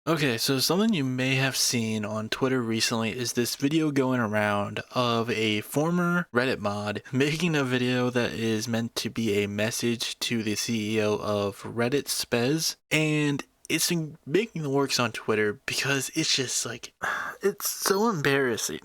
Okay, so something you may have seen on Twitter recently is this video going around of a former Reddit mod making a video that is meant to be a message to the CEO of Reddit, Spez, and it's been making the works on Twitter because it's just like, it's so embarrassing.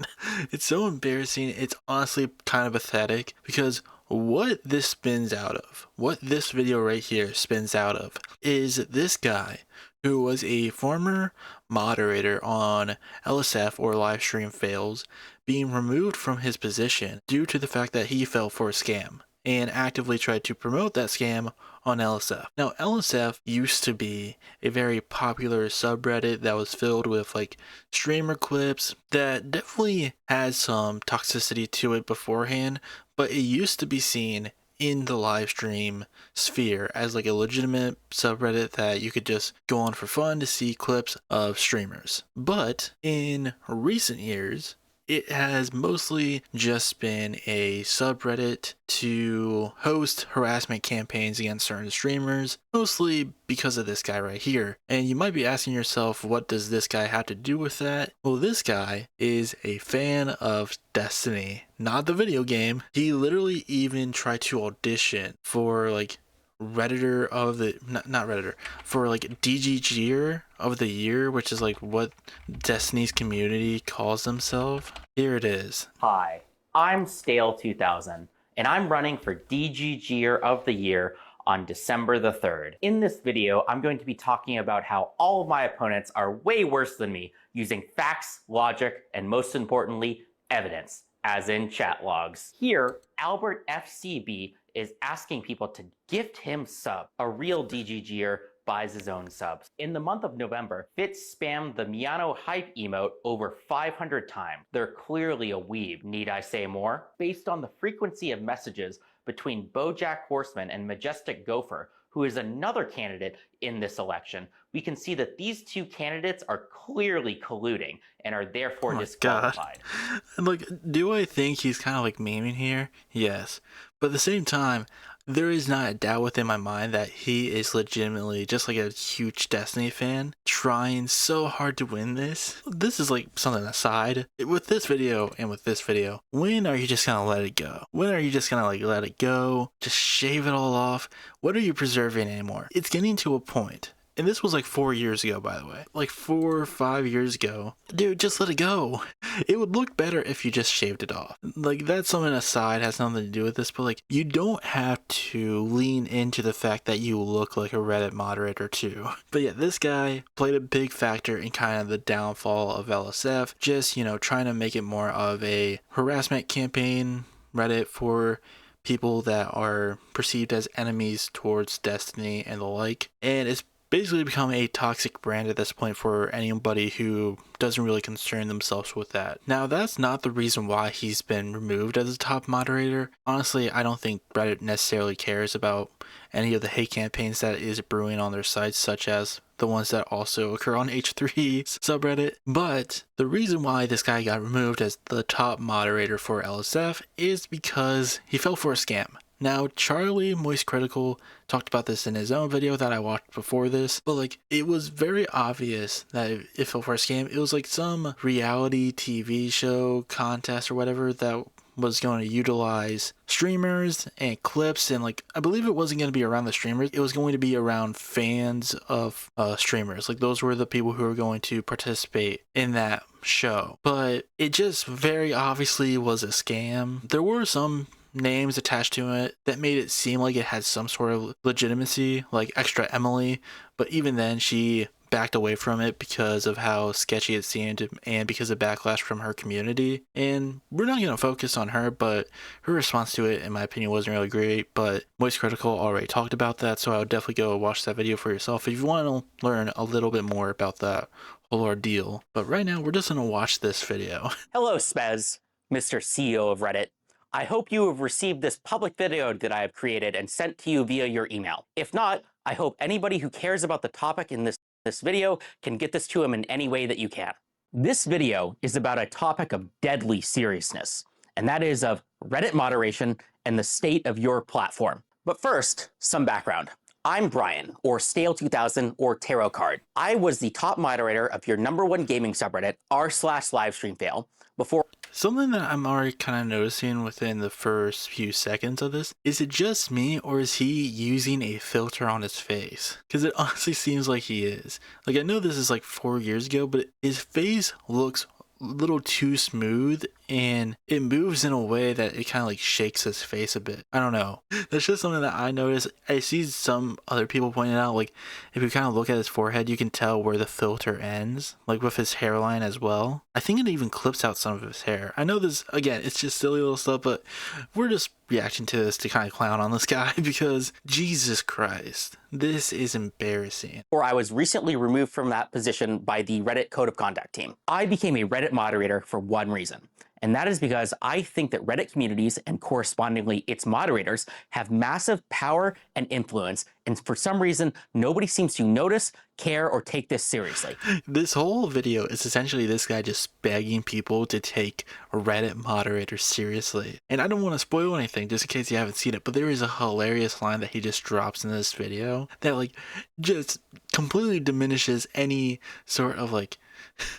It's so embarrassing. It's honestly kind of pathetic because what this spins out of, what this video right here spins out of, is this guy who was a former moderator on LSF or LivestreamFails being removed from his position due to the fact that he fell for a scam and actively tried to promote that scam on LSF. Now, LSF used to be a very popular subreddit that was filled with like streamer clips that definitely had some toxicity to it beforehand, but it used to be seen in the live stream sphere as like a legitimate subreddit that you could just go on for fun to see clips of streamers. But in recent years, it has mostly just been a subreddit to host harassment campaigns against certain streamers, mostly because of this guy right here. And you might be asking yourself, what does this guy have to do with that? Well, this guy is a fan of Destiny, not the video game. He literally even tried to audition for like Redditor of the not Redditor for like DGGer of the year, which is like what Destiny's community calls themselves. Here it is. Hi, I'm Stale2000, and I'm running for DGGer of the year on December the 3rd. In this video, I'm going to be talking about how all of my opponents are way worse than me using facts, logic, and most importantly, evidence, as in chat logs. Here, Albert FCB is asking people to gift him sub. A real DGGer buys his own subs. In the month of November, Fitz spammed the Miano hype emote over 500 times. They're clearly a weeb. Need I say more? Based on the frequency of messages between BoJack Horseman and Majestic Gopher, who is another candidate in this election, we can see that these two candidates are clearly colluding and are therefore disqualified. And like, do I think he's kind of like memeing here? Yes. But at the same time, there is not a doubt within my mind that he is legitimately just like a huge Destiny fan, trying so hard to win this. This is like something aside. With this video and with this video, when are you just gonna let it go? When are you just gonna like let it go? Just shave it all off? What are you preserving anymore? It's getting to a point. And this was like 4 years ago, by the way. Like 4 or 5 years ago. Dude, just let it go. It would look better if you just shaved it off. Like, that's something aside, has nothing to do with this, but like, you don't have to lean into the fact that you look like a Reddit moderator too. But yeah, this guy played a big factor in kind of the downfall of LSF. Just, you know, trying to make it more of a harassment campaign Reddit for people that are perceived as enemies towards Destiny and the like. And it's basically become a toxic brand at this point for anybody who doesn't really concern themselves with that. Now, that's not the reason why he's been removed as a top moderator. Honestly, I don't think Reddit necessarily cares about any of the hate campaigns that is brewing on their sites, such as the ones that also occur on H3's subreddit. But the reason why this guy got removed as the top moderator for LSF is because he fell for a scam. Now, Charlie Moist Critical talked about this in his own video that I watched before this, but like, it was very obvious that it fell for a scam. It was like some reality TV show contest or whatever that was going to utilize streamers and clips, and like, I believe it wasn't going to be around the streamers, it was going to be around fans of streamers. Like, those were the people who were going to participate in that show. But it just very obviously was a scam. There were some names attached to it that made it seem like it had some sort of legitimacy, like Extra Emily, but even then she backed away from it because of how sketchy it seemed and because of backlash from her community. And we're not going to focus on her, but her response to it, in my opinion, wasn't really great. But Moist Critical already talked about that, so I would definitely go watch that video for yourself if you want to learn a little bit more about that whole ordeal. But right now, we're just going to watch this video. Hello, Spez, Mr. CEO of Reddit. I hope you have received this public video that I have created and sent to you via your email. If not, I hope anybody who cares about the topic in this video can get this to him in any way that you can. This video is about a topic of deadly seriousness, and that is of Reddit moderation and the state of your platform. But first, some background. I'm Brian, or Stale2000, or Tarot Card. I was the top moderator of your #1 gaming subreddit, r/LivestreamFail, before. Something that I'm already kind of noticing within the first few seconds of this, is it just me or is he using a filter on his face? Because it honestly seems like he is. Like, I know this is like 4 years ago, but his face looks a little too smooth and it moves in a way that it kind of like shakes his face a bit. I don't know. That's just something that I noticed. I see some other people pointing out, like, if you kind of look at his forehead, you can tell where the filter ends, like with his hairline as well. I think it even clips out some of his hair. I know this, again, it's just silly little stuff, but we're just reacting to this to kind of clown on this guy because Jesus Christ, this is embarrassing. Or I was recently removed from that position by the Reddit Code of Conduct team. I became a Reddit moderator for one reason. And that is because I think that Reddit communities and correspondingly its moderators have massive power and influence. And for some reason, nobody seems to notice, care, or take this seriously. This whole video is essentially this guy just begging people to take Reddit moderators seriously. And I don't want to spoil anything just in case you haven't seen it, but there is a hilarious line that he just drops in this video that like just completely diminishes any sort of like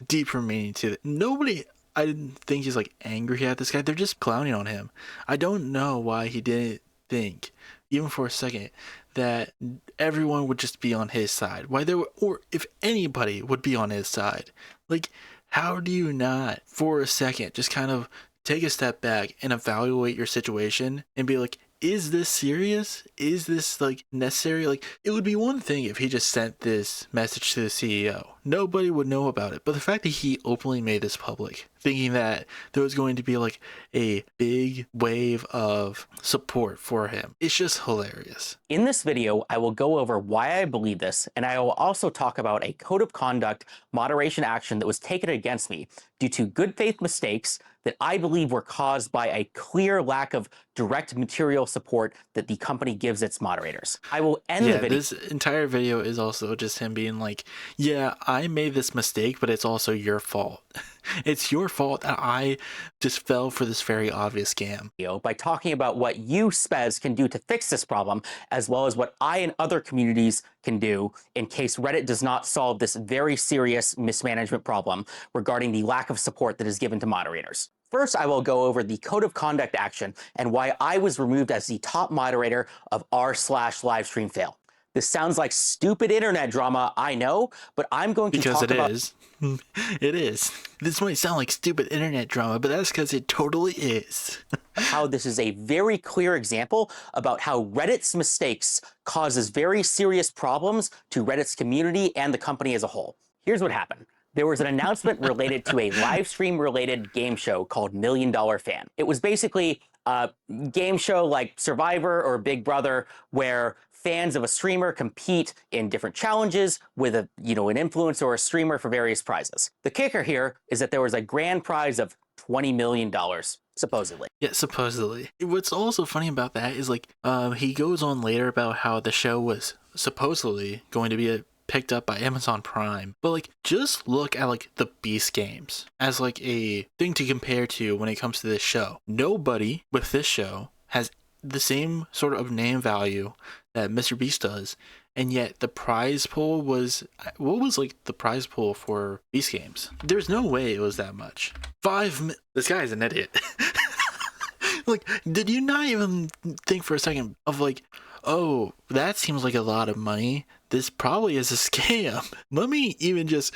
deeper meaning to it. I didn't think he's like angry at this guy. They're just clowning on him. I don't know why he didn't think, even for a second, that everyone would just be on his side. Why there were, or if anybody would be on his side. Like, how do you not, for a second, just kind of take a step back and evaluate your situation and be like, is this serious? Is this like necessary? Like, it would be one thing if he just sent this message to the CEO. Nobody would know about it. But the fact that he openly made this public, thinking that there was going to be like a big wave of support for him, it's just hilarious. In this video, I will go over why I believe this, and I will also talk about a code of conduct moderation action that was taken against me due to good faith mistakes that I believe were caused by a clear lack of direct material support that the company gives its moderators. I will end the video. This entire video is also just him being like, yeah, I made this mistake, but it's also your fault. It's your fault that I just fell for this very obvious scam. By talking about what you, Spez, can do to fix this problem, as well as what I and other communities can do in case Reddit does not solve this very serious mismanagement problem regarding the lack of support that is given to moderators. First, I will go over the code of conduct action and why I was removed as the top moderator of r/LivestreamFail. This sounds like stupid internet drama, I know, but I'm going to talk about— Because it is. It is. This might sound like stupid internet drama, but that's because it totally is. how this is a very clear example about how Reddit's mistakes causes very serious problems to Reddit's community and the company as a whole. Here's what happened. There was an announcement related to a live stream related game show called $1 Million Fan. It was basically a game show like Survivor or Big Brother where fans of a streamer compete in different challenges with an influencer or a streamer for various prizes. The kicker here is that there was a grand prize of $20 million, supposedly. Yeah, supposedly. What's also funny about that is like he goes on later about how the show was supposedly going to be picked up by Amazon Prime. But like, just look at like the Beast games as like a thing to compare to when it comes to this show. Nobody with this show has the same sort of name value that Mr. Beast does, and yet the prize pool was, what was like the prize pool for Beast games? There's no way it was that much. This guy's an idiot. Like, did you not even think for a second of like, oh, that seems like a lot of money. This probably is a scam. Let me even just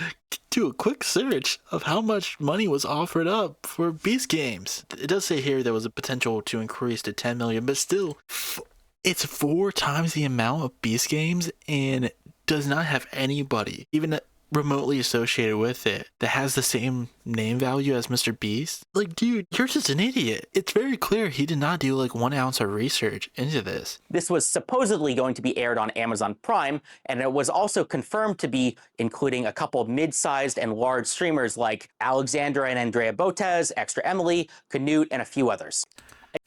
do a quick search of how much money was offered up for Beast games. It does say here there was a potential to increase to 10 million, but still, it's 4 times the amount of Beast games and does not have anybody, even remotely associated with it, that has the same name value as Mr. Beast. Like, dude, you're just an idiot. It's very clear he did not do like 1 ounce of research into this. This was supposedly going to be aired on Amazon Prime, and it was also confirmed to be including a couple of mid-sized and large streamers like Alexandra and Andrea Botez, Extra Emily, Canute, and a few others.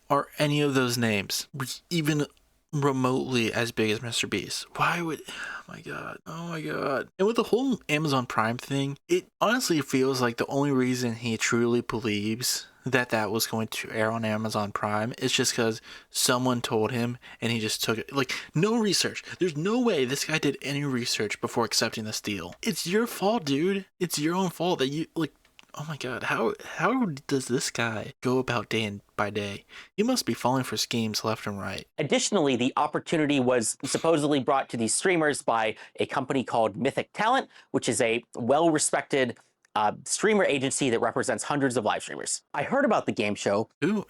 Are any of those names even remotely as big as Mr. Beast? Why would... Oh my god. And with the whole Amazon Prime thing, it honestly feels like the only reason he truly believes that was going to air on Amazon Prime. It's just because someone told him and he just took it. Like, no research. There's no way this guy did any research before accepting this deal. It's your fault, dude. It's your own fault that you, like, oh my god, how does this guy go about day by day? He must be falling for schemes left and right. Additionally, the opportunity was supposedly brought to these streamers by a company called Mythic Talent, which is a well-respected streamer agency that represents hundreds of live streamers. I heard about the game show. Ooh,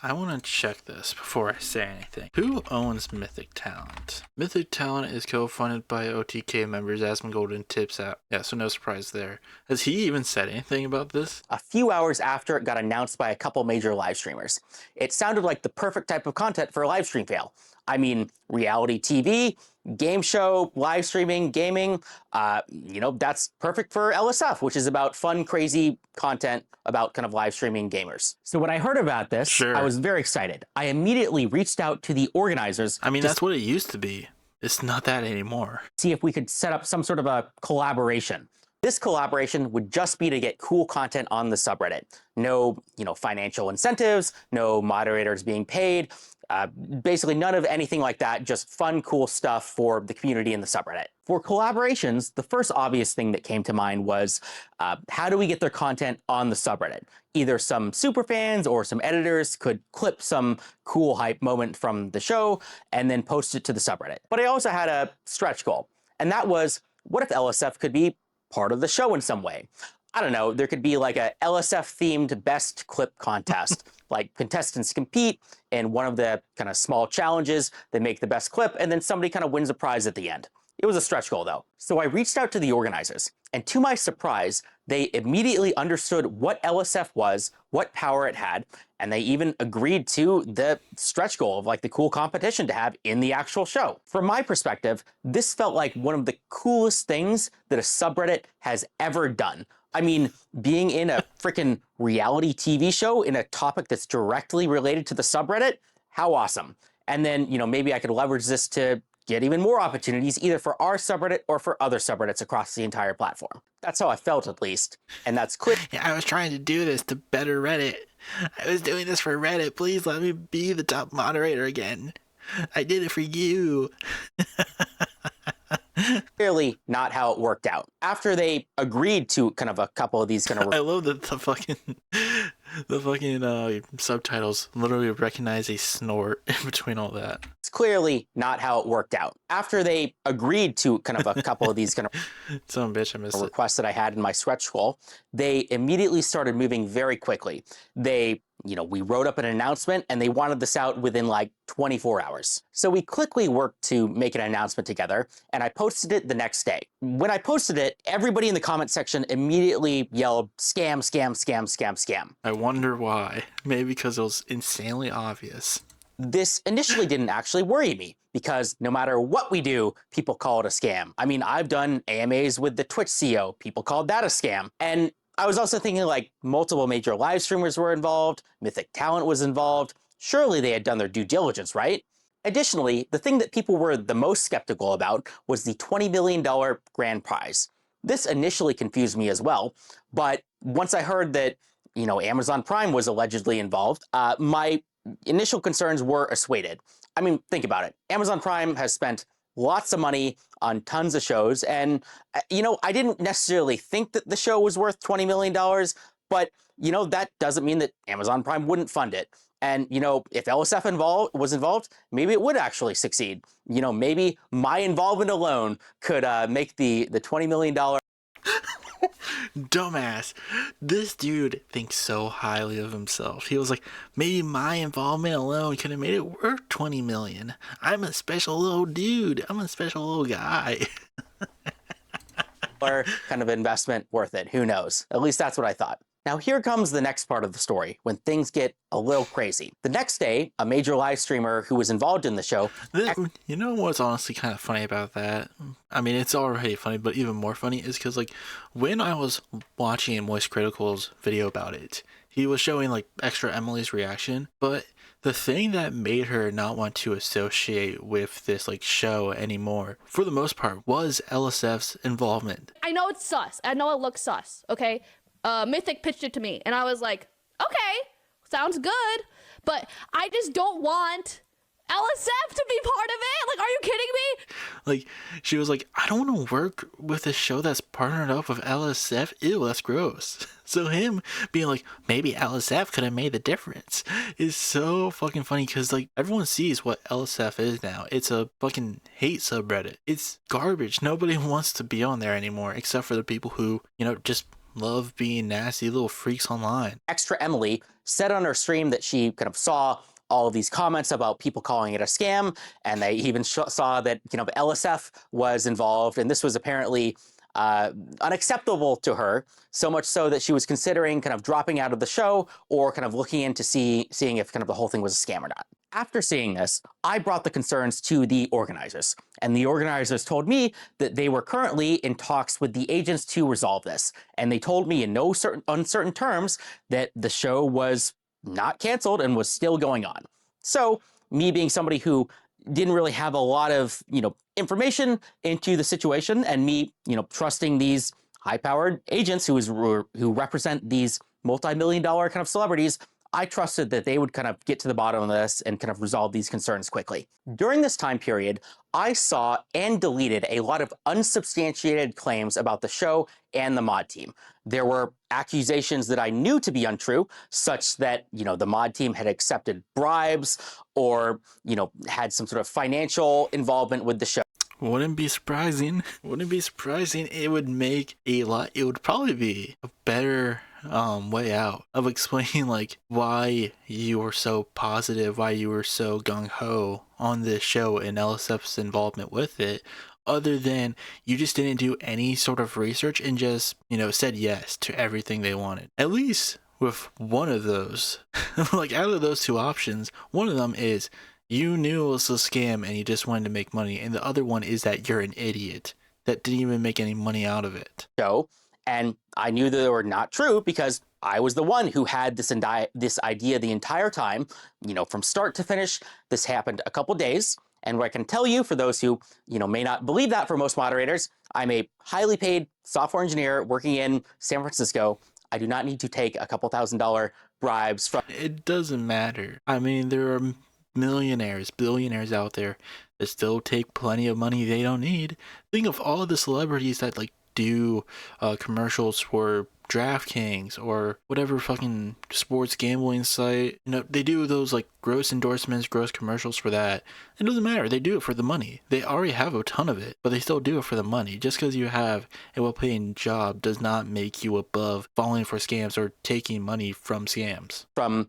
I want to check this before I say anything. Who owns Mythic Talent? Mythic Talent is co-funded by OTK members Asmongold and Tips app. Yeah, so no surprise there. Has he even said anything about this? A few hours after it got announced by a couple major live streamers. It sounded like the perfect type of content for a live stream fail. I mean, reality TV, game show, live streaming, gaming, that's perfect for LSF, which is about fun, crazy content about kind of live streaming gamers. So when I heard about this, Sure. I was very excited. I immediately reached out to the organizers. I mean, that's what it used to be. It's not that anymore. See if we could set up some sort of a collaboration. This collaboration would just be to get cool content on the subreddit. No, financial incentives, no moderators being paid, basically none of anything like that, just fun, cool stuff for the community in the subreddit. For collaborations, the first obvious thing that came to mind was, how do we get their content on the subreddit? Either some superfans or some editors could clip some cool hype moment from the show and then post it to the subreddit. But I also had a stretch goal, and that was, what if LSF could be part of the show in some way? I don't know, there could be like a LSF-themed best clip contest. Like, contestants compete in one of the kind of small challenges, they make the best clip, and then somebody kind of wins a prize at the end. It was a stretch goal, though. So I reached out to the organizers, and to my surprise, they immediately understood what LSF was, what power it had, and they even agreed to the stretch goal of like the cool competition to have in the actual show. From my perspective, this felt like one of the coolest things that a subreddit has ever done. I mean, being in a freaking reality TV show in a topic that's directly related to the subreddit, how awesome. And then, maybe I could leverage this to get even more opportunities, either for our subreddit or for other subreddits across the entire platform. That's how I felt, at least. And that's clear. Yeah, I was trying to do this to better Reddit. I was doing this for Reddit. Please let me be the top moderator again. I did it for you. Clearly not how it worked out. After they agreed to kind of a couple of these kind of... I love that the fucking subtitles literally recognize a snort in between all that. It's clearly not how it worked out. After they agreed to kind of a couple of these kind of... Some bitch, I missed requests that I had in my stretch goal, they immediately started moving very quickly. They, we wrote up an announcement and they wanted this out within like 24 hours. So we quickly worked to make an announcement together, and I posted it the next day. When I posted it, everybody in the comment section immediately yelled, scam, scam, scam, scam, scam. I wonder why. Maybe because it was insanely obvious. This initially didn't actually worry me, because no matter what we do, people call it a scam. I mean, I've done AMAs with the Twitch CEO. People called that a scam. And I was also thinking like multiple major live streamers were involved. Mythic Talent was involved. Surely they had done their due diligence, right? Additionally, the thing that people were the most skeptical about was the $20 million grand prize. This initially confused me as well, but once I heard that, Amazon Prime was allegedly involved, my initial concerns were assuaded. I mean, think about it. Amazon Prime has spent lots of money on tons of shows, and, I didn't necessarily think that the show was worth $20 million, but, that doesn't mean that Amazon Prime wouldn't fund it. And, if LSF was involved, maybe it would actually succeed. Maybe my involvement alone could make the $20 million. Dumbass. This dude thinks so highly of himself. He was like, maybe my involvement alone could have made it worth 20 million. I'm a special little dude. I'm a special little guy. Or kind of investment worth it. Who knows? At least that's what I thought. Now here comes the next part of the story, when things get a little crazy. The next day, a major live streamer who was involved in the show... You know what's honestly kind of funny about that? I mean, it's already funny, but even more funny is because, like, when I was watching Moist Critical's video about it, he was showing, like, extra Emily's reaction, but the thing that made her not want to associate with this, like, show anymore, for the most part, was LSF's involvement. I know it's sus. I know it looks sus, okay? Mythic pitched it to me, and I was like, Okay, sounds good. But I just don't want LSF to be part of it. Like, are you kidding me? Like, she was like, I don't want to work with a show that's partnered up with LSF. Ew, that's gross. So him being like, maybe LSF could have made the difference is so fucking funny because, like, everyone sees what LSF is now. It's a fucking hate subreddit. It's garbage. Nobody wants to be on there anymore except for the people who, you know, just love being nasty little freaks online. Extra Emily said on her stream that she kind of saw all of these comments about people calling it a scam, and they even saw that, you know, LSF was involved, and this was apparently unacceptable to her, so much so that she was considering kind of dropping out of the show or kind of looking into seeing if kind of the whole thing was a scam or not. After seeing this, I brought the concerns to the organizers, and the organizers told me that they were currently in talks with the agents to resolve this, and they told me in no uncertain terms that the show was not canceled and was still going on. So me being somebody who didn't really have a lot of, you know, information into the situation, and me, you know, trusting these high-powered agents who represent these multi-million-dollar kind of celebrities, I trusted that they would kind of get to the bottom of this and kind of resolve these concerns quickly. During this time period, I saw and deleted a lot of unsubstantiated claims about the show and the mod team. There were accusations that I knew to be untrue, such that, you know, the mod team had accepted bribes or, you know, had some sort of financial involvement with the show. Wouldn't be surprising. Wouldn't be surprising. It would make a lot. It would probably be a better way out of explaining like why you were so positive, why you were so gung-ho on this show and LSF's involvement with it, other than you just didn't do any sort of research and just, you know, said yes to everything they wanted. At least with one of those, like out of those two options, one of them is you knew it was a scam and you just wanted to make money, and the other one is that you're an idiot that didn't even make any money out of it. And I knew that they were not true because I was the one who had this idea the entire time, you know, from start to finish. This happened a couple days. And what I can tell you, for those who, you know, may not believe that for most moderators, I'm a highly paid software engineer working in San Francisco. I do not need to take a couple $1,000 bribes from... It doesn't matter. I mean, there are millionaires, billionaires out there that still take plenty of money they don't need. Think of all of the celebrities that like do commercials for DraftKings or whatever fucking sports gambling site. You know, they do those like gross endorsements, gross commercials for that. It doesn't matter. They do it for the money. They already have a ton of it, but they still do it for the money. Just because you have a well-paying job does not make you above falling for scams or taking money from scams. From,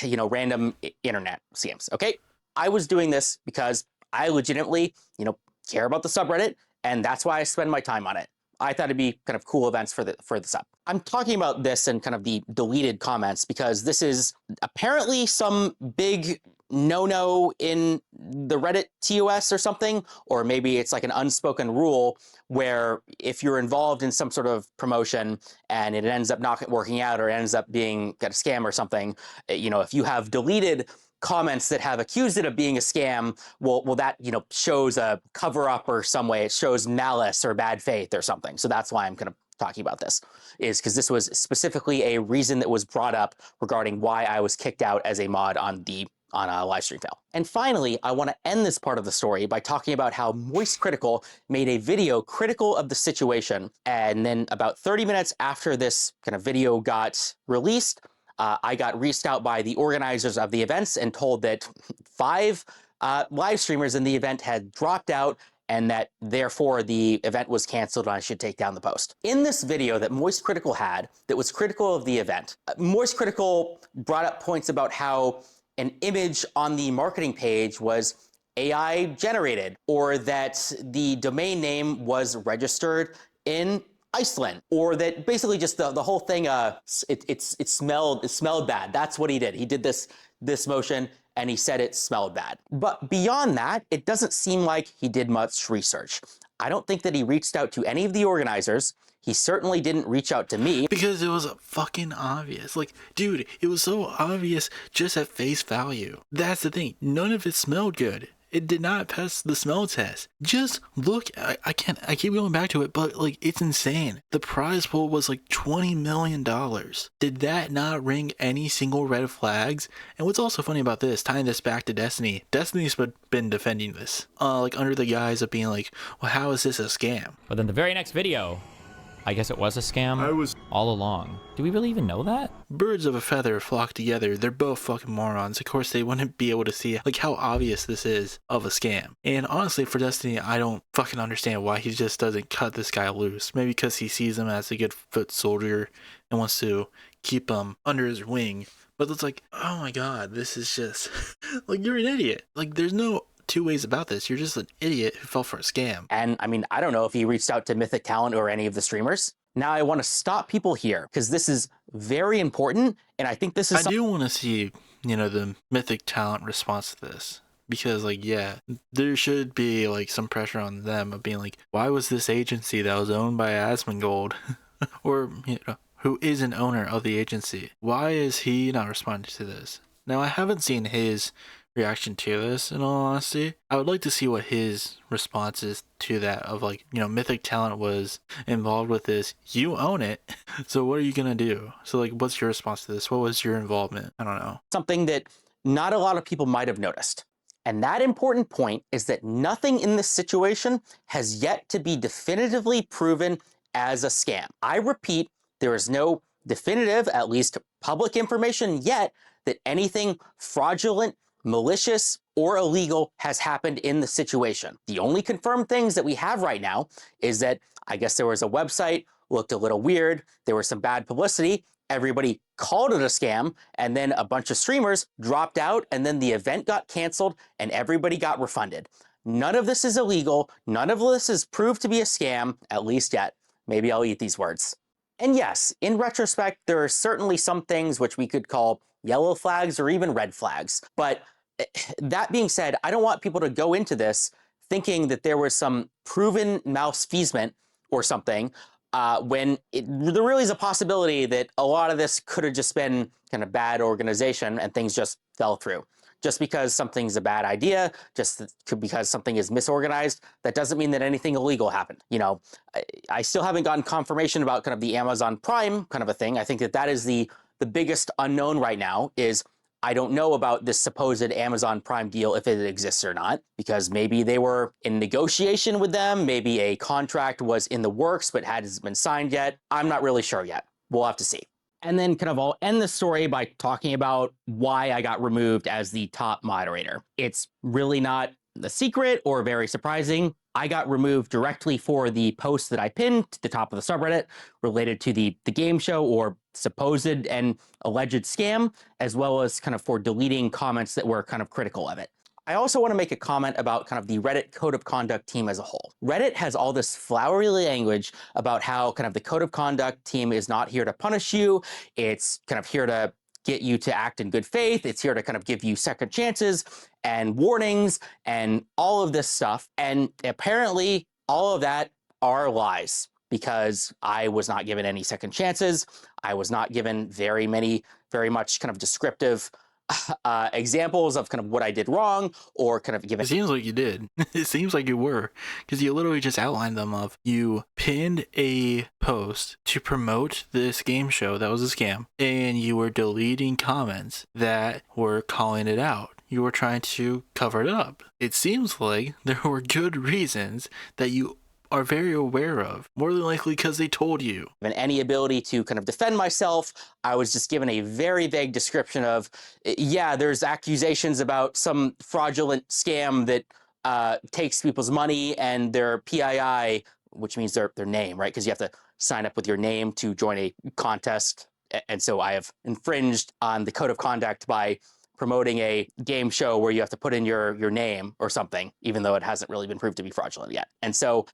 you know, random internet scams. Okay. I was doing this because I legitimately, you know, care about the subreddit, and that's why I spend my time on it. I thought it'd be kind of cool events for the sub. I'm talking about this and kind of the deleted comments because this is apparently some big no-no in the Reddit TOS or something, or maybe it's like an unspoken rule where if you're involved in some sort of promotion and it ends up not working out or ends up being a scam or something, you know, if you have deleted comments that have accused it of being a scam, well, that, you know, shows a cover up or some way. It shows malice or bad faith or something. So that's why I'm kind of talking about this, is because this was specifically a reason that was brought up regarding why I was kicked out as a mod on a LivestreamFail. And finally, I want to end this part of the story by talking about how Moist Critical made a video critical of the situation. And then about 30 minutes after this kind of video got released, I got reached out by the organizers of the events and told that 5 live streamers in the event had dropped out and that therefore the event was canceled and I should take down the post. In this video that Moist Critical had that was critical of the event, Moist Critical brought up points about how an image on the marketing page was AI generated, or that the domain name was registered in Iceland, or that basically just the whole thing, it smelled bad. That's what he did. He did this motion and he said it smelled bad. But beyond that, it doesn't seem like he did much research. I don't think that he reached out to any of the organizers. He certainly didn't reach out to me. Because it was fucking obvious. Like, dude, it was so obvious just at face value. That's the thing. None of it smelled good. It did not pass the smell test. Just look, I keep going back to it, but like, it's insane. The prize pool was like $20 million. Did that not ring any single red flags? And what's also funny about this, tying this back to Destiny, Destiny's been defending this, like under the guise of being like, well, how is this a scam? But then the very next video, I guess it was a scam all along. Do we really even know that? Birds of a feather flock together. They're both fucking morons. Of course, they wouldn't be able to see like how obvious this is of a scam. And honestly, for Destiny, I don't fucking understand why he just doesn't cut this guy loose. Maybe because he sees him as a good foot soldier and wants to keep him under his wing. But it's like, oh my god, this is just like, you're an idiot. Like, there's no two ways about this. You're just an idiot who fell for a scam. And I mean, I don't know if he reached out to Mythic Talent or any of the streamers. Now I want to stop people here because this is very important. And I think this is I do want to see, the Mythic Talent response to this. Because, like, yeah, there should be, like, some pressure on them of being like, why was this agency that was owned by Asmongold or, who is an owner of the agency, why is he not responding to this? Now, I haven't seen his reaction to this, in all honesty. I would like to see what his response is to that of like, Mythic Talent was involved with this. You own it. So what are you going to do? So like, what's your response to this? What was your involvement? I don't know. something that not a lot of people might have noticed. And that important point is that nothing in this situation has yet to be definitively proven as a scam. I repeat, there is no definitive, at least public information yet, that anything fraudulent, malicious, or illegal has happened in the situation. The only confirmed things that we have right now is that I guess there was a website, looked a little weird, there was some bad publicity, everybody called it a scam, and then a bunch of streamers dropped out, and then the event got canceled, and everybody got refunded. None of this is illegal, none of this is proved to be a scam, at least yet. Maybe I'll eat these words. And yes, in retrospect, there are certainly some things which we could call yellow flags or even red flags. But that being said, I don't want people to go into this thinking that there was some proven malfeasance or something when there really is a possibility that a lot of this could have just been kind of bad organization and things just fell through. Just because something's a bad idea, because something is misorganized, that doesn't mean that anything illegal happened. I still haven't gotten confirmation about kind of the Amazon Prime kind of a thing. I think that is the biggest unknown right now is I don't know about this supposed Amazon Prime deal, if it exists or not, because maybe they were in negotiation with them. Maybe a contract was in the works, but hasn't been signed yet. I'm not really sure yet. We'll have to see. And then kind of I'll end the story by talking about why I got removed as the top moderator. It's really not a secret or very surprising. I got removed directly for the post that I pinned to the top of the subreddit related to the game show or supposed and alleged scam, as well as kind of for deleting comments that were kind of critical of it. I also want to make a comment about kind of the Reddit Code of Conduct team as a whole. Reddit has all this flowery language about how kind of the Code of Conduct team is not here to punish you. It's kind of here to get you to act in good faith. It's here to kind of give you second chances and warnings and all of this stuff. And apparently all of that are lies because I was not given any second chances. I was not given very much kind of descriptive examples of kind of what I did wrong or kind of given. It seems like you did. It seems like you were, because you literally just outlined them of you pinned a post to promote this game show that was a scam, and you were deleting comments that were calling it out. You were trying to cover it up. It seems like there were good reasons that you are very aware of, more than likely because they told you. And any ability to kind of defend myself, I was just given a very vague description of, yeah, there's accusations about some fraudulent scam that takes people's money and their PII, which means their name, right? Because you have to sign up with your name to join a contest. And so I have infringed on the code of conduct by promoting a game show where you have to put in your name or something, even though it hasn't really been proved to be fraudulent yet. And so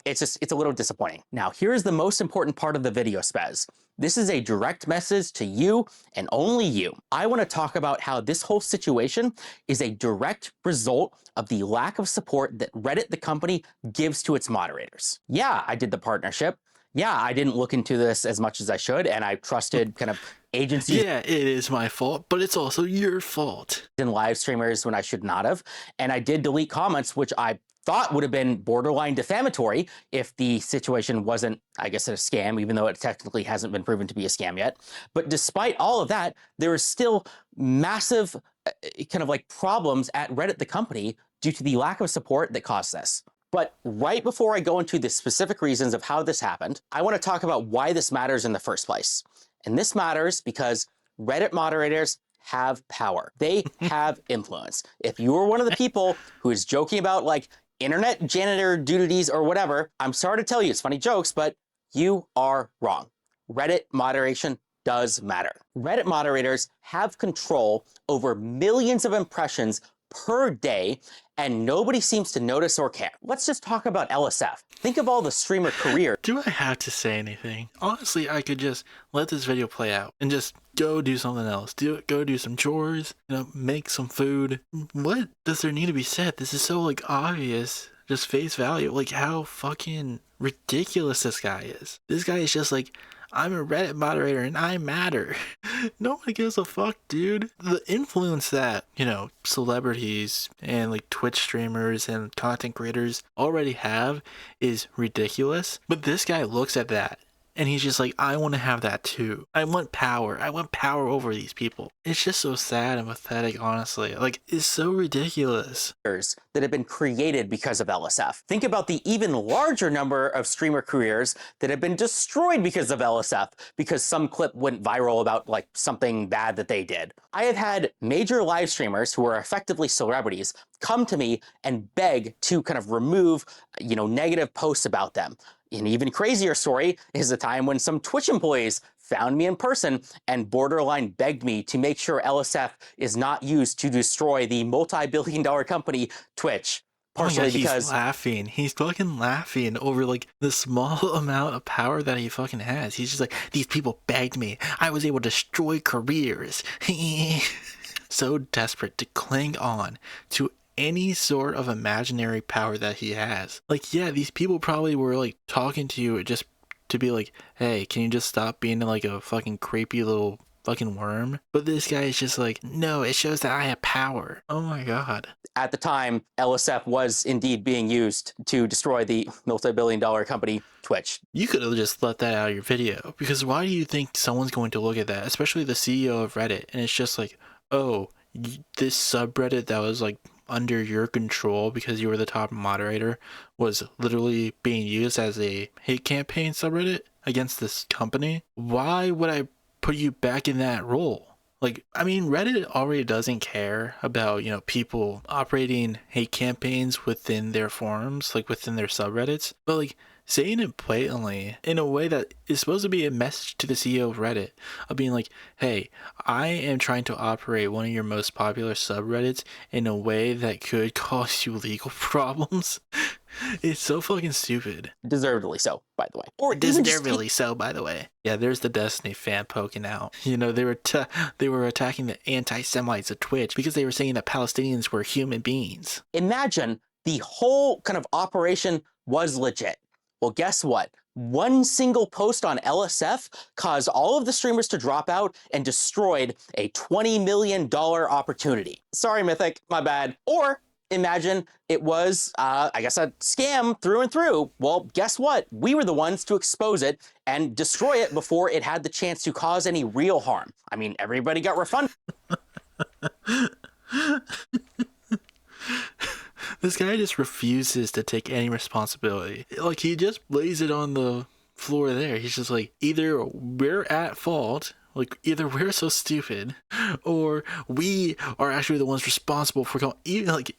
it's a little disappointing. Now, here's the most important part of the video, Spez. This is a direct message to you and only you. I want to talk about how this whole situation is a direct result of the lack of support that Reddit, the company, gives to its moderators. Yeah, I did the partnership. yeah, I didn't look into this as much as I should, and I trusted kind of agencies. Yeah, it is my fault, but it's also your fault. And live streamers when I should not have. And I did delete comments, which I thought would have been borderline defamatory if the situation wasn't, I guess, a scam, even though it technically hasn't been proven to be a scam yet. But despite all of that, there is still massive kind of like problems at Reddit, the company, due to the lack of support that caused this. But right before I go into the specific reasons of how this happened, I want to talk about why this matters in the first place. And this matters because Reddit moderators have power. They have influence. If you are one of the people who is joking about like internet janitor duties or whatever, I'm sorry to tell you, it's funny jokes, but you are wrong. Reddit moderation does matter. Reddit moderators have control over millions of impressions per day, and nobody seems to notice or care. Let's just talk about LSF. Think of all the streamer career. Do I have to say anything? Honestly, I could just let this video play out and just go do something else. Go do some chores, make some food. What does there need to be said? This is so like obvious, just face value. Like how fucking ridiculous this guy is. This guy is just like, I'm a Reddit moderator and I matter. Nobody gives a fuck, dude. The influence that, celebrities and like Twitch streamers and content creators already have is ridiculous. But this guy looks at that and he's just like, I want to have that too. I want power. I want power over these people. It's just so sad and pathetic, honestly. Like, it's so ridiculous. That have been created because of LSF. Think about the even larger number of streamer careers that have been destroyed because of LSF, because some clip went viral about like something bad that they did. I have had major live streamers who are effectively celebrities come to me and beg to kind of remove, negative posts about them. An even crazier story is the time when some Twitch employees found me in person and borderline begged me to make sure LSF is not used to destroy the multi-billion-dollar company Twitch. Partially because he's fucking laughing over like the small amount of power that he fucking has. He's just like, these people begged me. I was able to destroy careers. So desperate to cling on to any sort of imaginary power that he has. Like, yeah, these people probably were like talking to you just to be like, hey, can you just stop being like a fucking creepy little fucking worm? But this guy is just like, no, it shows that I have power. Oh my god. At the time, LSF was indeed being used to destroy the multi-billion-dollar company Twitch. You could have just let that out of your video, because why do you think someone's going to look at that, especially the CEO of Reddit, and it's just like, oh, this subreddit that was like under your control because you were the top moderator was literally being used as a hate campaign subreddit against this company? Why would I put you back in that role? Like, I mean, Reddit already doesn't care about, people operating hate campaigns within their forums, like within their subreddits, but like saying it blatantly in a way that is supposed to be a message to the CEO of Reddit of being like, hey, I am trying to operate one of your most popular subreddits in a way that could cause you legal problems. It's so fucking stupid. Deservedly so, by the way. Or deservedly so, by the way. Yeah, there's the Destiny fan poking out. They were attacking the anti-Semites of Twitch because they were saying that Palestinians were human beings. Imagine the whole kind of operation was legit. Well, guess what? One single post on LSF caused all of the streamers to drop out and destroyed a $20 million opportunity. Sorry, Mythic, my bad. Or imagine it was, a scam through and through. Well, guess what? We were the ones to expose it and destroy it before it had the chance to cause any real harm. I mean, everybody got refunded. This guy just refuses to take any responsibility. Like, he just lays it on the floor there. He's just like, either we're at fault, like either we're so stupid, or we are actually the ones responsible for going. Even like,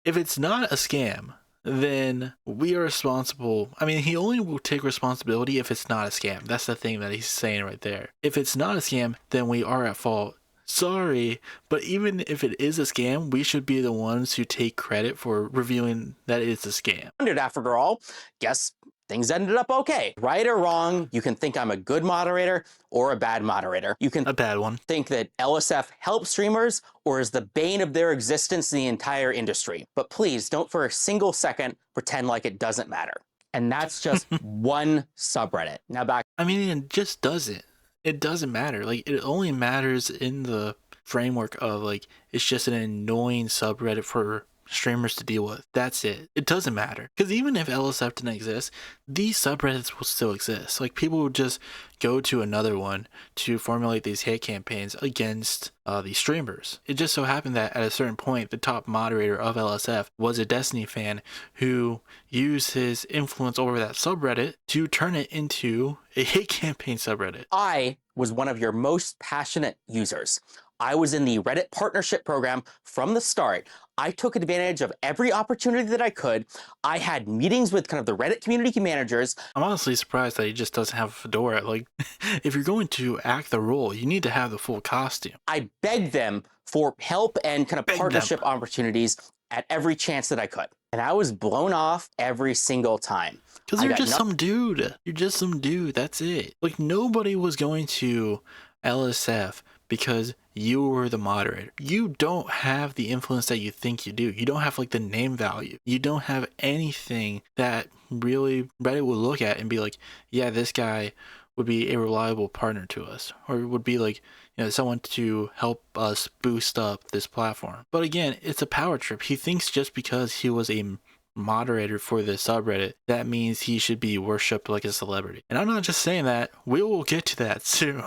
if it's not a scam, then we are responsible. I mean, he only will take responsibility if it's not a scam. That's the thing that he's saying right there. If it's not a scam, then we are at fault. Sorry, but even if it is a scam, we should be the ones who take credit for revealing that it's a scam. After all, guess things ended up okay. Right or wrong, you can think I'm a good moderator or a bad moderator. You can a bad one. Think that LSF helps streamers or is the bane of their existence in the entire industry. But please don't for a single second pretend like it doesn't matter. And that's just one subreddit. Now back. I mean, it just doesn't. It doesn't matter. Like, it only matters in the framework of, like, it's just an annoying subreddit for streamers to deal with. That's it. It doesn't matter. Because even if LSF didn't exist, these subreddits will still exist. Like, people would just go to another one to formulate these hate campaigns against these streamers. It just so happened that at a certain point, the top moderator of LSF was a Destiny fan who used his influence over that subreddit to turn it into a hate campaign subreddit. I was one of your most passionate users. I was in the Reddit partnership program from the start. I took advantage of every opportunity that I could. I had meetings with kind of the Reddit community managers. I'm honestly surprised that he just doesn't have a fedora. Like, if you're going to act the role, you need to have the full costume. I begged them for help and kind of partnership opportunities at every chance that I could. And I was blown off every single time. Because you're just some dude. You're just some dude. That's it. Like, nobody was going to LSF because you were the moderator. You don't have the influence that you think you do. You don't have like the name value. You don't have anything that really Reddit would look at and be like, yeah, this guy would be a reliable partner to us, or would be like, you know, someone to help us boost up this platform. But again, it's a power trip. He thinks just because he was a moderator for this subreddit, that means he should be worshipped like a celebrity. And I'm not just saying that. We will get to that soon.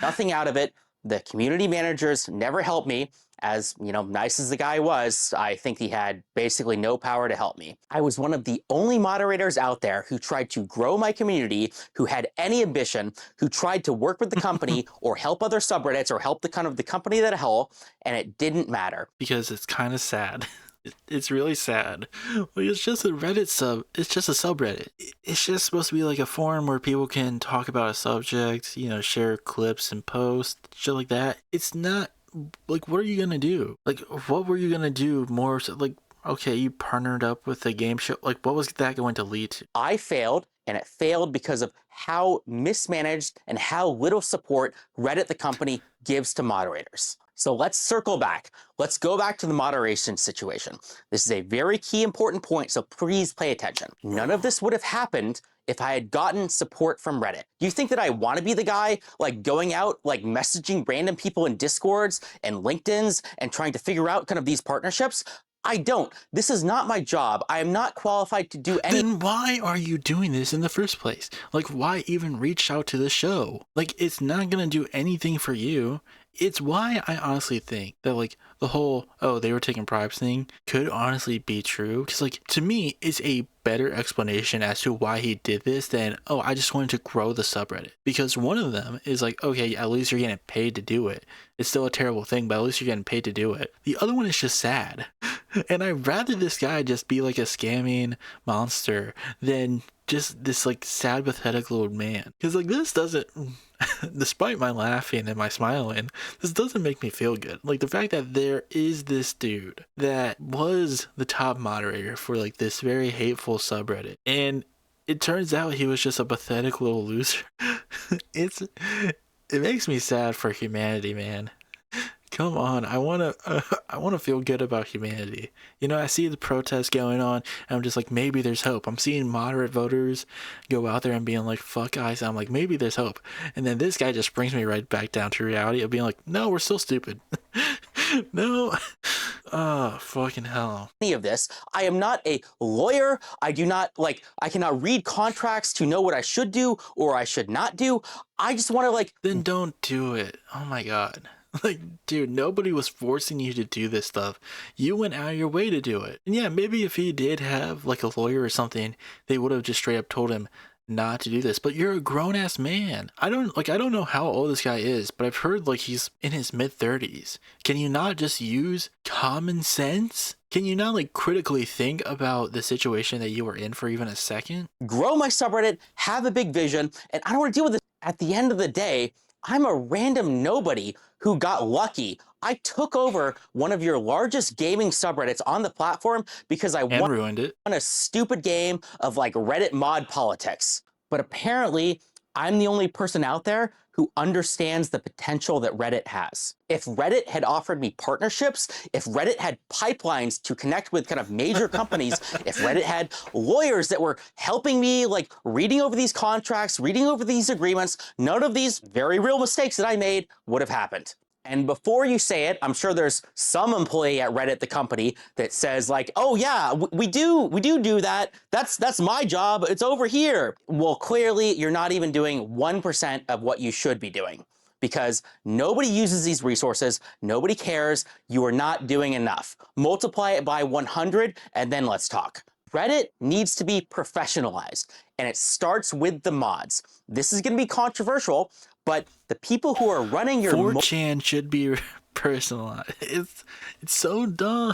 Nothing out of it. The community managers never helped me. As, you know, nice as the guy was, I think he had basically no power to help me. I was one of the only moderators out there who tried to grow my community, who had any ambition, who tried to work with the company or help other subreddits or help the kind of the company that whole, and it didn't matter. Because it's kind of sad. It's really sad. Like, it's just a Reddit sub. It's just a subreddit. It's just supposed to be like a forum where people can talk about a subject, you know, share clips and post, shit like that. It's not, like, what are you gonna do? Like, what were you gonna do more? So, like, okay, you partnered up with a game show. Like, what was that going to lead to? I failed, and it failed because of how mismanaged and how little support Reddit, the company, gives to moderators. So let's circle back. Let's go back to the moderation situation. This is a very key important point, so please pay attention. None of this would have happened if I had gotten support from Reddit. Do you think that I want to be the guy like going out, like messaging random people in Discords and LinkedIn's and trying to figure out kind of these partnerships? I don't. This is not my job. I am not qualified to do anything. Then why are you doing this in the first place? Like, why even reach out to the show? Like, it's not gonna do anything for you. It's why I honestly think that, like, the whole, oh, they were taking bribes thing could honestly be true. Because, like, to me, it's a better explanation as to why he did this than, oh, I just wanted to grow the subreddit. Because one of them is like, okay, at least you're getting paid to do it. It's still a terrible thing, but at least you're getting paid to do it. The other one is just sad. And I'd rather this guy just be like a scamming monster than just this like sad, pathetic little man. Because like this doesn't, despite my laughing and my smiling, this doesn't make me feel good. Like the fact that there is this dude that was the top moderator for like this very hateful subreddit, and it turns out he was just a pathetic little loser. It makes me sad for humanity, man. Come on, I wanna feel good about humanity. You know, I see the protests going on, and I'm just like, maybe there's hope. I'm seeing moderate voters go out there and being like, fuck guys. I'm like, maybe there's hope. And then this guy just brings me right back down to reality of being like, no, we're still stupid. No. Oh, fucking hell. Any of this. I am not a lawyer. I cannot read contracts to know what I should do or I should not do. I just want to Then don't do it. Oh my God. Like, dude, nobody was forcing you to do this stuff. You went out of your way to do it. And yeah, maybe if he did have like a lawyer or something, they would have just straight up told him not to do this. But you're a grown-ass man. I don't know how old this guy is, but I've heard like he's in his mid-30s. Can you not just use common sense? Can you not like critically think about the situation that you were in for even a second? Grow my subreddit, have a big vision, and I don't want to deal with this. At the end of the day, I'm a random nobody who got lucky. I took over one of your largest gaming subreddits on the platform because I ruined it. won a stupid game of like Reddit mod politics. But apparently I'm the only person out there who understands the potential that Reddit has. If Reddit had offered me partnerships, if Reddit had pipelines to connect with kind of major companies, if Reddit had lawyers that were helping me, like reading over these contracts, reading over these agreements, none of these very real mistakes that I made would have happened. And before you say it, I'm sure there's some employee at Reddit, the company, that says like, oh yeah, we do that. That's my job. It's over here. Well, clearly you're not even doing 1% of what you should be doing, because nobody uses these resources. Nobody cares. You are not doing enough. Multiply it by 100 and then let's talk. Reddit needs to be professionalized, and it starts with the mods. This is going to be controversial, but the people who are running your 4chan should be personalized. It's so dumb.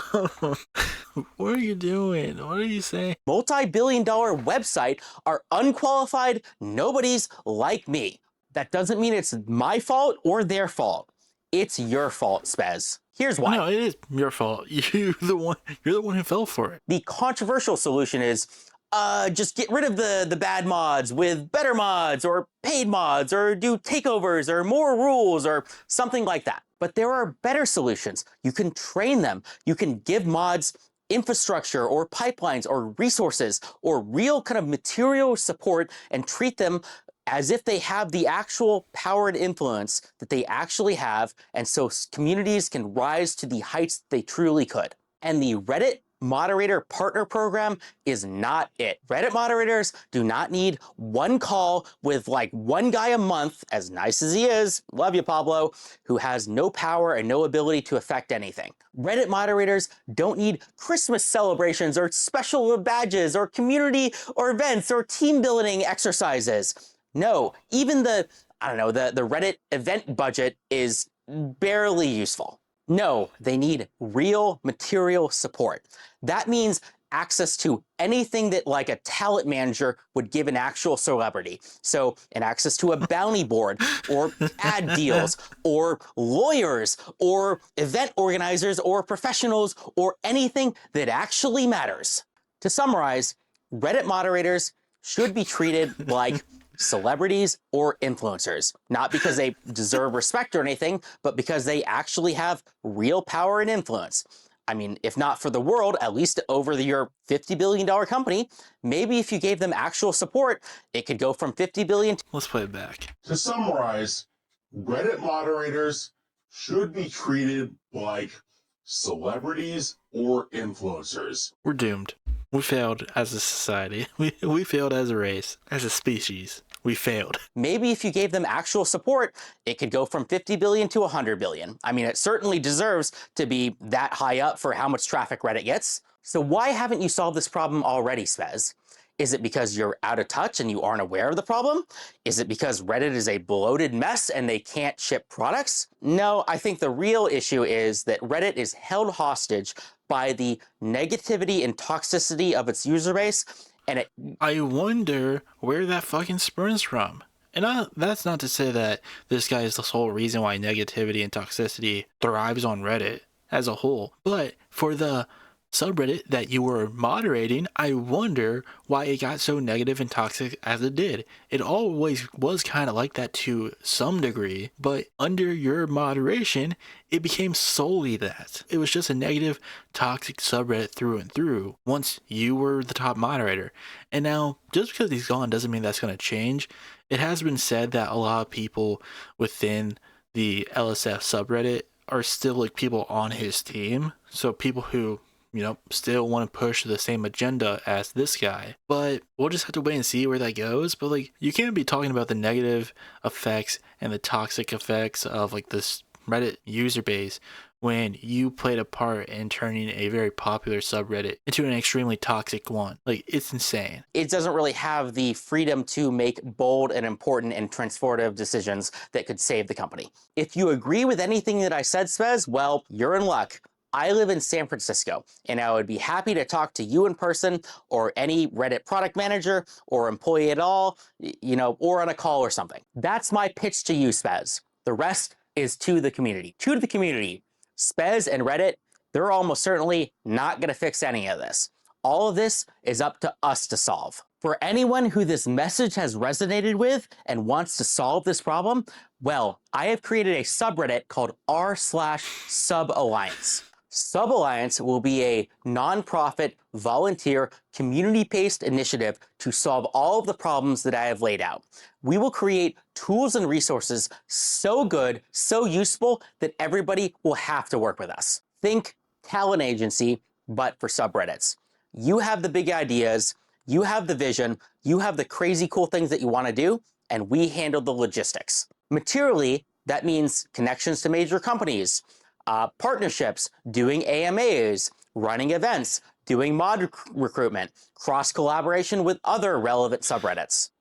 What are you doing? What are you saying? multi-billion-dollar website are unqualified nobodies like me. That doesn't mean it's my fault or their fault. It's your fault, Spez. Here's why. No, it is your fault. You're the one who fell for it. The controversial solution is just get rid of the bad mods with better mods or paid mods, or do takeovers or more rules or something like that. But there are better solutions. You can train them. You can give mods infrastructure or pipelines or resources or real kind of material support and treat them as if they have the actual power and influence that they actually have, and so communities can rise to the heights they truly could. And the Reddit moderator partner program is not it. Reddit moderators do not need one call with like one guy a month, as nice as he is, love you Pablo, who has no power and no ability to affect anything. Reddit moderators don't need Christmas celebrations or special badges or community or events or team building exercises. No, even the Reddit event budget is barely useful. No, they need real material support. That means access to anything that like a talent manager would give an actual celebrity. So an access to a bounty board or ad deals or lawyers or event organizers or professionals or anything that actually matters. To summarize, Reddit moderators should be treated like celebrities or influencers, not because they deserve respect or anything, but because they actually have real power and influence. I mean, if not for the world, at least over your $50 billion company, maybe if you gave them actual support, it could go from 50 billion to... Let's play it back. To summarize, Reddit moderators should be treated like celebrities or influencers. We're doomed. We failed as a society. We failed as a race, as a species. We failed. Maybe if you gave them actual support, it could go from 50 billion to 100 billion. I mean, it certainly deserves to be that high up for how much traffic Reddit gets. So why haven't you solved this problem already, Spez? Is it because you're out of touch and you aren't aware of the problem? Is it because Reddit is a bloated mess and they can't ship products? No, I think the real issue is that Reddit is held hostage by the negativity and toxicity of its user base, and I wonder where that fucking springs from. And that's not to say that this guy is the sole reason why negativity and toxicity thrives on Reddit as a whole, but for the subreddit that you were moderating, I wonder why it got so negative and toxic as it did. It always was kind of like that to some degree, but under your moderation, it became solely that. It was just a negative, toxic subreddit through and through once you were the top moderator. And now, just because he's gone doesn't mean that's going to change. It has been said that a lot of people within the LSF subreddit are still like people on his team. So people who still want to push the same agenda as this guy. But we'll just have to wait and see where that goes. But like, you can't be talking about the negative effects and the toxic effects of like this Reddit user base when you played a part in turning a very popular subreddit into an extremely toxic one. Like, it's insane. It doesn't really have the freedom to make bold and important and transformative decisions that could save the company. If you agree with anything that I said, Spez, well, you're in luck. I live in San Francisco, and I would be happy to talk to you in person or any Reddit product manager or employee at all, or on a call or something. That's my pitch to you, Spez. The rest is to the community. To the community. Spez and Reddit, they're almost certainly not going to fix any of this. All of this is up to us to solve. For anyone who this message has resonated with and wants to solve this problem, well, I have created a subreddit called r/suballiance. Suballiance will be a nonprofit, volunteer, community-based initiative to solve all of the problems that I have laid out. We will create tools and resources so good, so useful, that everybody will have to work with us. Think talent agency, but for subreddits. You have the big ideas, you have the vision, you have the crazy cool things that you want to do, and we handle the logistics. Materially, that means connections to major companies, partnerships, doing AMAs, running events, doing mod recruitment, cross-collaboration with other relevant subreddits.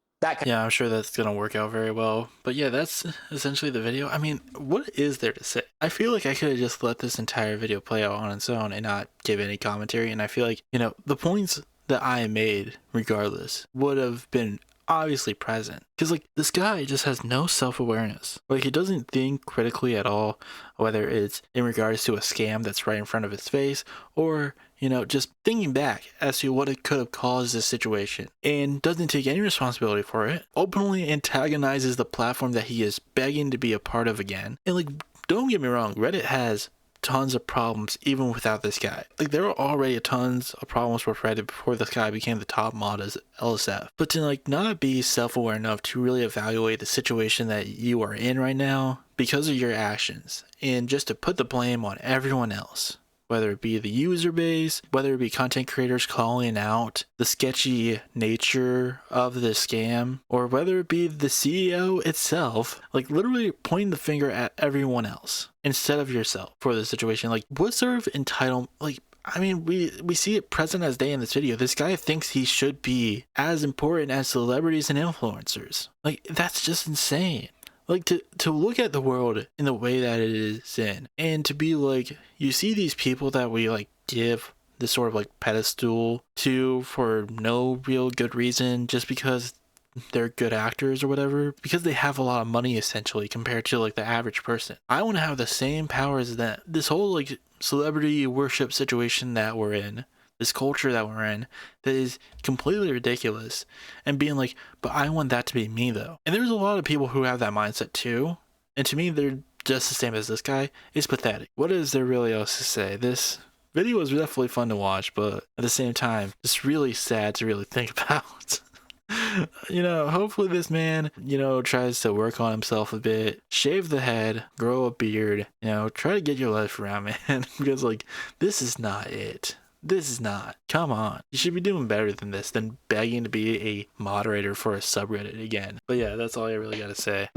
Yeah, I'm sure that's gonna work out very well. But yeah, that's essentially the video. I mean, what is there to say? I feel like I could have just let this entire video play out on its own and not give any commentary. And I feel like, you know, the points that I made, regardless, would have been obviously present. Because, like, this guy just has no self-awareness. Like, he doesn't think critically at all, whether it's in regards to a scam that's right in front of his face, or, you know, just thinking back as to what it could have caused this situation, and doesn't take any responsibility for it, openly antagonizes the platform that he is begging to be a part of again. And, like, don't get me wrong, Reddit has tons of problems even without this guy. Like, there were already tons of problems with Reddit before this guy became the top mod as LSF. But to, like, not be self-aware enough to really evaluate the situation that you are in right now because of your actions, and just to put the blame on everyone else, whether it be the user base, whether it be content creators calling out the sketchy nature of the scam, or whether it be the CEO itself, like, literally pointing the finger at everyone else instead of yourself for the situation. Like, what sort of entitlement, like, I mean, we see it present as day in this video. This guy thinks he should be as important as celebrities and influencers. Like, that's just insane. Like, to look at the world in the way that it is in, and to be like, you see these people that we, like, give this sort of, like, pedestal to for no real good reason, just because they're good actors or whatever, because they have a lot of money essentially compared to, like, the average person. I want to have the same power as that. This whole, like, celebrity worship situation that we're in, this culture that we're in, that is completely ridiculous, and being like, but I want that to be me though. And there's a lot of people who have that mindset too, and to me they're just the same as this guy. It's pathetic. What is there really else to say? This video was definitely fun to watch, but at the same time, it's really sad to really think about. You know, hopefully this man, you know, tries to work on himself a bit, shave the head, grow a beard, you know, try to get your life around, man, because, like, this is not it. This is not. Come on. You should be doing better than this, than begging to be a moderator for a subreddit again. But yeah, that's all I really gotta say.